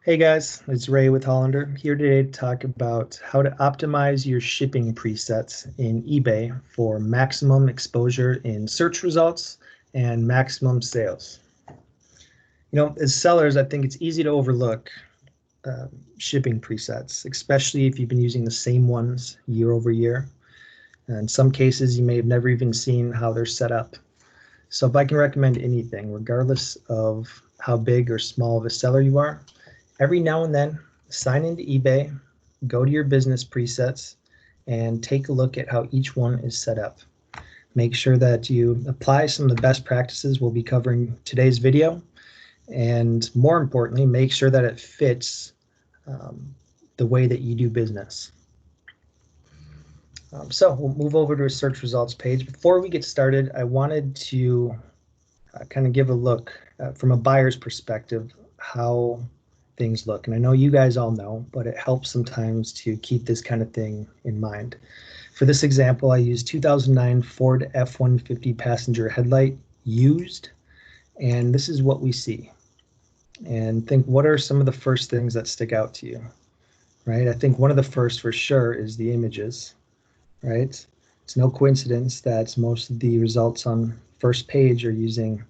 Hey guys, it's Ray with Hollander here today to talk about how to optimize your shipping presets in eBay for maximum exposure in search results and maximum sales. As sellers, I think it's easy to overlook uh, shipping presets, especially if you've been using the same ones year over year. And in some cases, you may have never even seen how they're set up. So if I can recommend anything, regardless of how big or small of a seller you are, every now and then sign into eBay, go to your business presets, and take a look at how each one is set up. Make sure that you apply some of the best practices we'll be covering today's video, and more importantly, make sure that it fits the way that you do business. So we'll move over to a search results page. Before we get started, I wanted to kind of give a look from a buyer's perspective how things look. And I know you guys all know, but it helps sometimes to keep this kind of thing in mind. For this example, I used 2009 Ford F-150 passenger headlight used, and this is what we see. And think, what are some of the first things that stick out to you, right? I think one of the first for sure is the images, right? It's no coincidence that most of the results on first page are using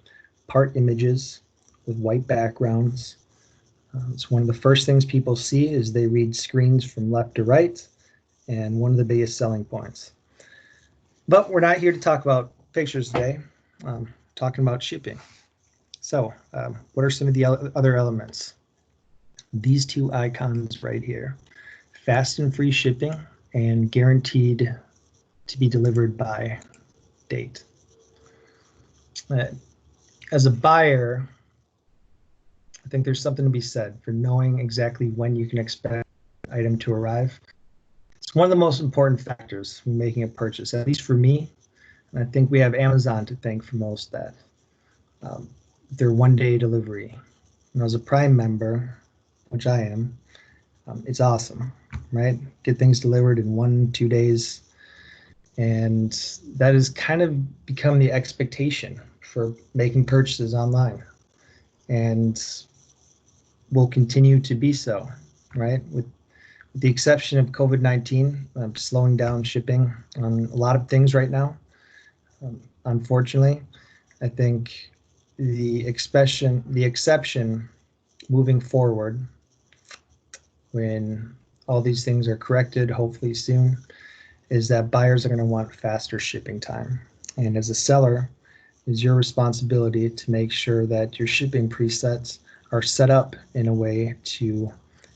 part images with white backgrounds. It's one of the first things people see is they read screens from left to right, and one of the biggest selling points. But we're not here to talk about pictures today, talking about shipping. So what are some of the other elements? These two icons right here, fast and free shipping and guaranteed to be delivered by date. As a buyer, I think there's something to be said for knowing exactly when you can expect an item to arrive. It's one of the most important factors when making a purchase, at least for me. And I think we have Amazon to thank for most of that. Their one-day delivery. And as a Prime member, which I am, it's awesome, right? Get things delivered in 1-2 days. And that has kind of become the expectation for making purchases online. And will continue to be so, right? With the exception of COVID-19 slowing down shipping on a lot of things right now. Unfortunately, I think the exception moving forward, when all these things are corrected, hopefully soon, is that buyers are going to want faster shipping time. And as a seller, it is your responsibility to make sure that your shipping presets are set up in a way to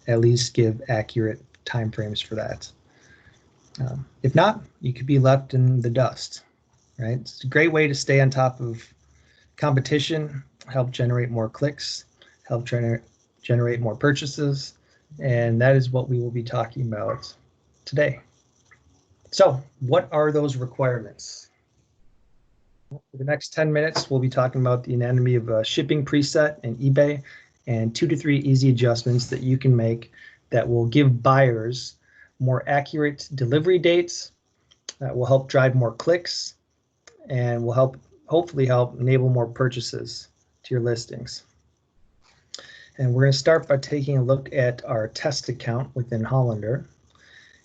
at least give accurate timeframes for that. If not, you could be left in the dust, right? It's a great way to stay on top of competition, help generate more clicks, help generate more purchases, and that is what we will be talking about today. So what are those requirements? For the next 10 minutes, we'll be talking about the anatomy of a shipping preset in eBay and 2 to 3 easy adjustments that you can make that will give buyers more accurate delivery dates, that will help drive more clicks, and will hopefully help enable more purchases to your listings. And we're going to start by taking a look at our test account within Hollander.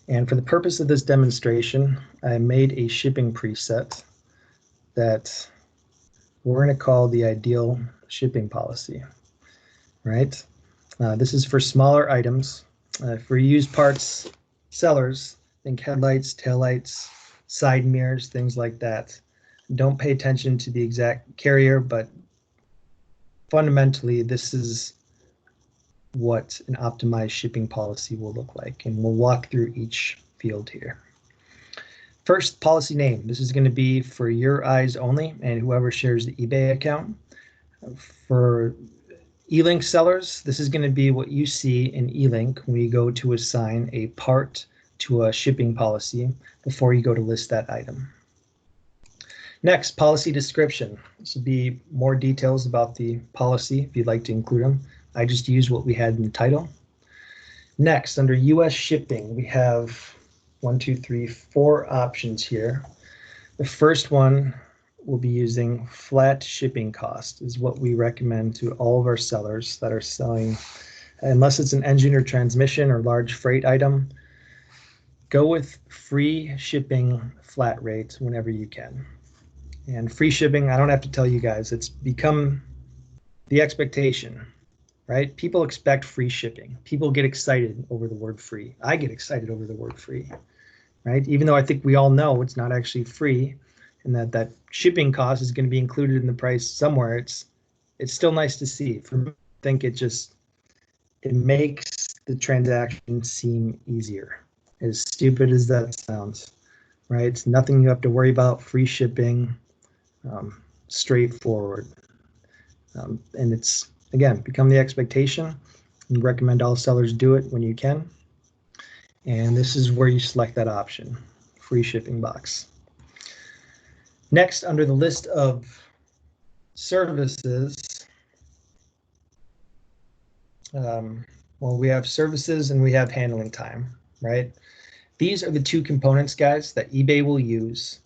And for the purpose of this demonstration, I made a shipping preset that we're going to call the ideal shipping policy, right? This is for smaller items. For used parts sellers, think headlights, taillights, side mirrors, things like that. Don't pay attention to the exact carrier, but fundamentally, this is what an optimized shipping policy will look like. And we'll walk through each field here. First, policy name. This is going to be for your eyes only and whoever shares the eBay account. For eLink sellers, this is going to be what you see in eLink when you go to assign a part to a shipping policy before you go to list that item. Next, policy description. This will be more details about the policy if you'd like to include them. I just use what we had in the title. Next, under US shipping, we have 4 options here. The first one we'll be using flat shipping cost is what we recommend to all of our sellers that are selling Unless it's an engine or transmission or large freight item, go with free shipping flat rates whenever you can. And free shipping, I don't have to tell you guys, it's become the expectation, right? People expect free shipping. People get excited over the word free. I get excited over the word free, right? Even though I think we all know it's not actually free and that shipping cost is going to be included in the price somewhere. It's still nice to see. For me, I think it makes the transaction seem easier. As stupid as that sounds, right? It's nothing you have to worry about. Free shipping, straightforward, and it's again become the expectation. And recommend all sellers do it when you can. And this is where you select that option, free shipping box. Next, under the list of services, well, we have services and we have handling time, right? These are the two components, guys, that eBay will use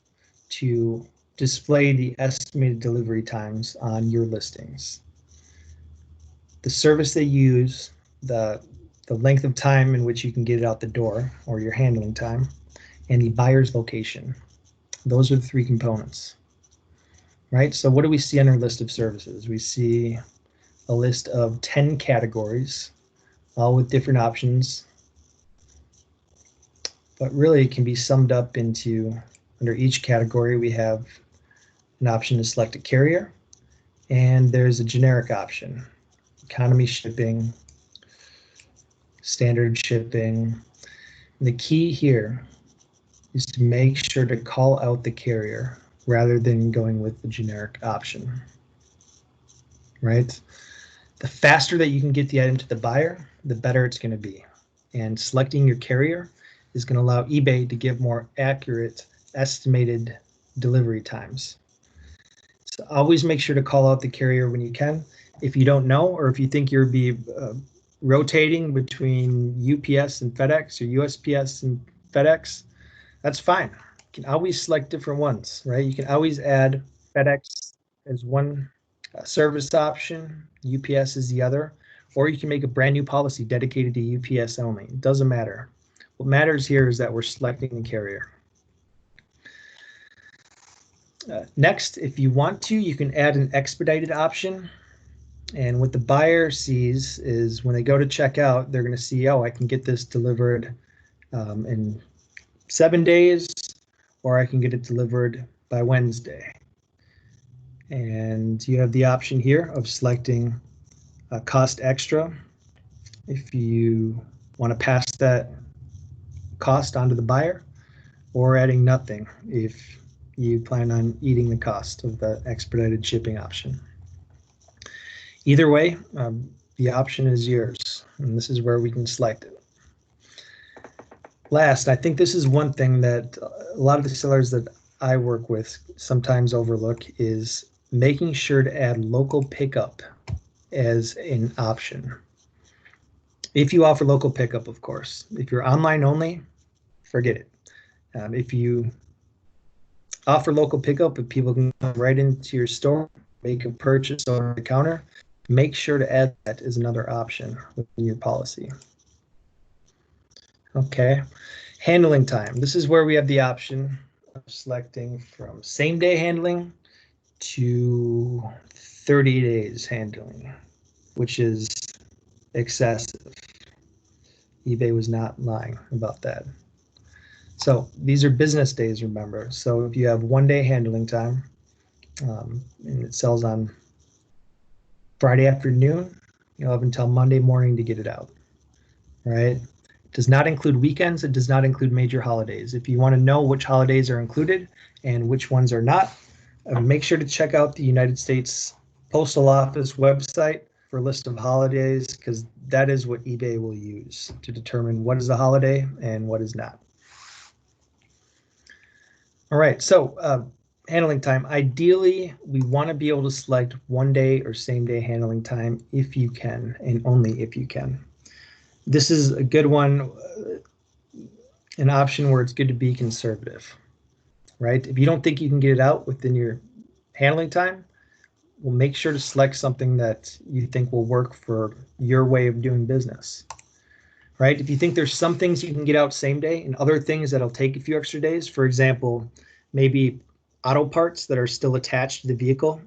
to display the estimated delivery times on your listings. The service they use, the length of time in which you can get it out the door, or your handling time, and the buyer's location. Those are the three components, right? So what do we see on our list of services? We see a list of 10 categories, all with different options, but really it can be summed up into, under each category, we have an option to select a carrier, and there's a generic option, economy shipping, standard shipping. And the key here is to make sure to call out the carrier rather than going with the generic option, right? The faster that you can get the item to the buyer, the better it's going to be. And selecting your carrier is going to allow eBay to give more accurate estimated delivery times. So always make sure to call out the carrier when you can. If you don't know, or if you think you'll be rotating between UPS and FedEx or USPS and FedEx, that's fine. You can always select different ones, right? You can always add FedEx as one service option, UPS is the other, or you can make a brand new policy dedicated to UPS only. It doesn't matter. What matters here is that we're selecting the carrier. Next, if you want to, you can add an expedited option. And what the buyer sees is when they go to checkout, they're going to see, oh, I can get this delivered in 7 days, or I can get it delivered by Wednesday. And you have the option here of selecting cost extra if you want to pass that cost onto the buyer, or adding nothing if you plan on eating the cost of the expedited shipping option. Either way, the option is yours, and this is where we can select it. Last, I think this is one thing that a lot of the sellers that I work with sometimes overlook is making sure to add local pickup as an option. If you offer local pickup, of course. If you're online only, forget it. If you offer local pickup, if people can come right into your store, make a purchase over the counter, make sure to add that as another option within your policy. Okay, handling time. This is where we have the option of selecting from same-day handling to 30 days handling, which is excessive. eBay was not lying about that. So these are business days, remember. So if you have 1 day handling time and it sells on Friday afternoon, you'll have until Monday morning to get it out, right? It does not include weekends. It does not include major holidays. If you want to know which holidays are included and which ones are not, make sure to check out the United States Postal Office website for a list of holidays, because that is what eBay will use to determine what is a holiday and what is not. All right, so handling time. Ideally, we want to be able to select 1 day or same day handling time if you can, and only if you can. This is a good one, an option where it's good to be conservative, right? If you don't think you can get it out within your handling time, well, make sure to select something that you think will work for your way of doing business, right? If you think there's some things you can get out same day and other things that'll take a few extra days, for example, maybe auto parts that are still attached to the vehicle,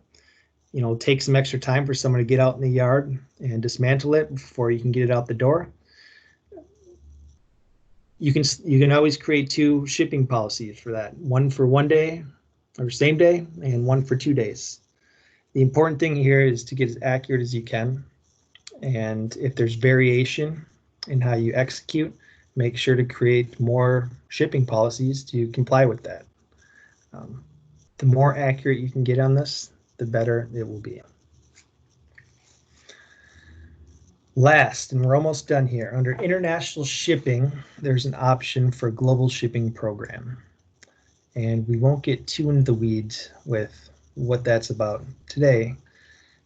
take some extra time for someone to get out in the yard and dismantle it before you can get it out the door. You can always create 2 shipping policies for that, one for 1 day or same day and one for 2 days. The important thing here is to get as accurate as you can. And if there's variation in how you execute, make sure to create more shipping policies to comply with that. The more accurate you can get on this, the better it will be. Last, and we're almost done here, under international shipping, there's an option for global shipping program. And we won't get too into the weeds with what that's about today.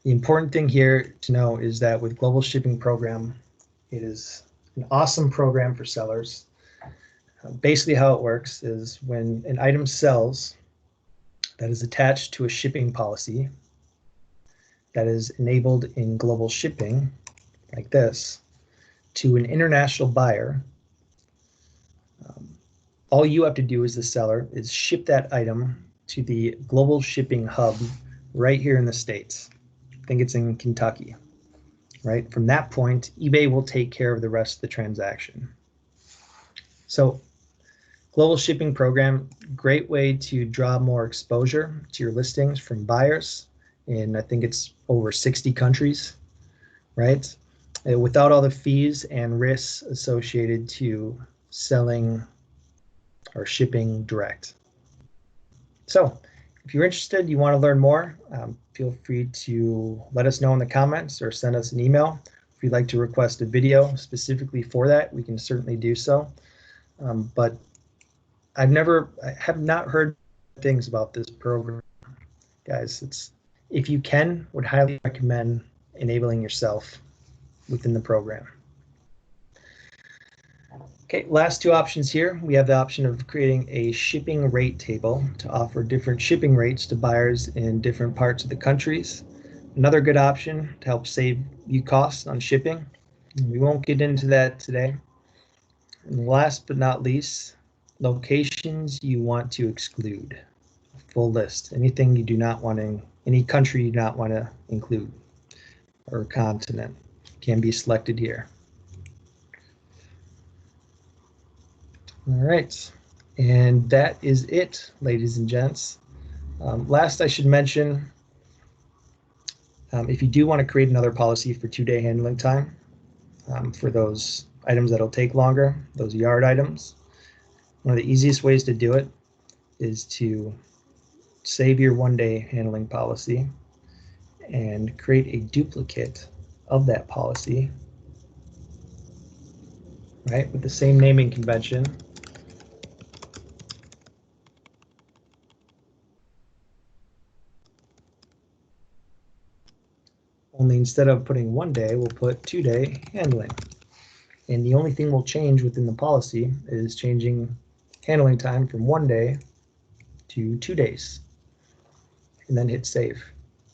The important thing here to know is that with global shipping program, it is an awesome program for sellers. Basically how it works is when an item sells that is attached to a shipping policy that is enabled in global shipping, like this, to an international buyer, all you have to do as the seller is ship that item to the global shipping hub right here in the States. I think it's in Kentucky, right? From that point, eBay will take care of the rest of the transaction. So global shipping program, great way to draw more exposure to your listings from buyers in, I think it's over 60 countries, right? Without all the fees and risks associated to selling or shipping direct. So if you're interested, you want to learn more, feel free to let us know in the comments or send us an email. If you'd like to request a video specifically for that, we can certainly do so. But I have not heard things about this program, guys. If you can, would highly recommend enabling yourself within the program. Okay, last 2 options here. We have the option of creating a shipping rate table to offer different shipping rates to buyers in different parts of the countries. Another good option to help save you costs on shipping. We won't get into that today. And last but not least, locations you want to exclude. A full list. Anything you do not want to, any country you do not want to include, or continent, can be selected here. All right, and that is it, ladies and gents. Last, I should mention, if you do want to create another policy for 2-day handling time for those items that'll take longer, those yard items, one of the easiest ways to do it is to save your 1-day handling policy and create a duplicate of that policy, right, with the same naming convention. Only instead of putting 1 day, we'll put 2-day handling. And the only thing we'll change within the policy is changing handling time from 1 day to 2 days. And then hit save.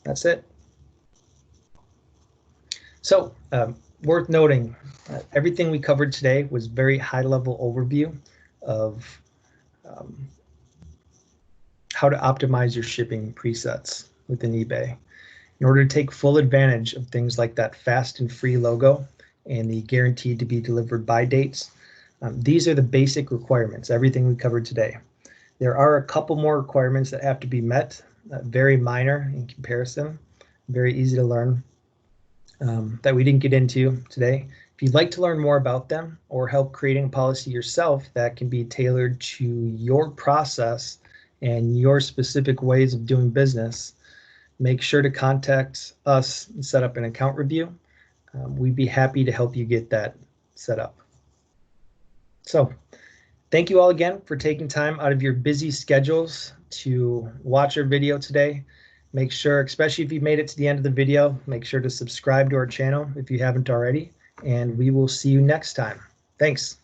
That's it. So worth noting, everything we covered today was very high-level overview of how to optimize your shipping presets within eBay. In order to take full advantage of things like that fast and free logo and the guaranteed to be delivered by dates, these are the basic requirements, everything we covered today. There are a couple more requirements that have to be met, very minor in comparison, very easy to learn, that we didn't get into today. If you'd like to learn more about them or help creating a policy yourself that can be tailored to your process and your specific ways of doing business, make sure to contact us and set up an account review. We'd be happy to help you get that set up. So thank you all again for taking time out of your busy schedules to watch our video today. Make sure, especially if you've made it to the end of the video, make sure to subscribe to our channel if you haven't already, and we will see you next time. Thanks.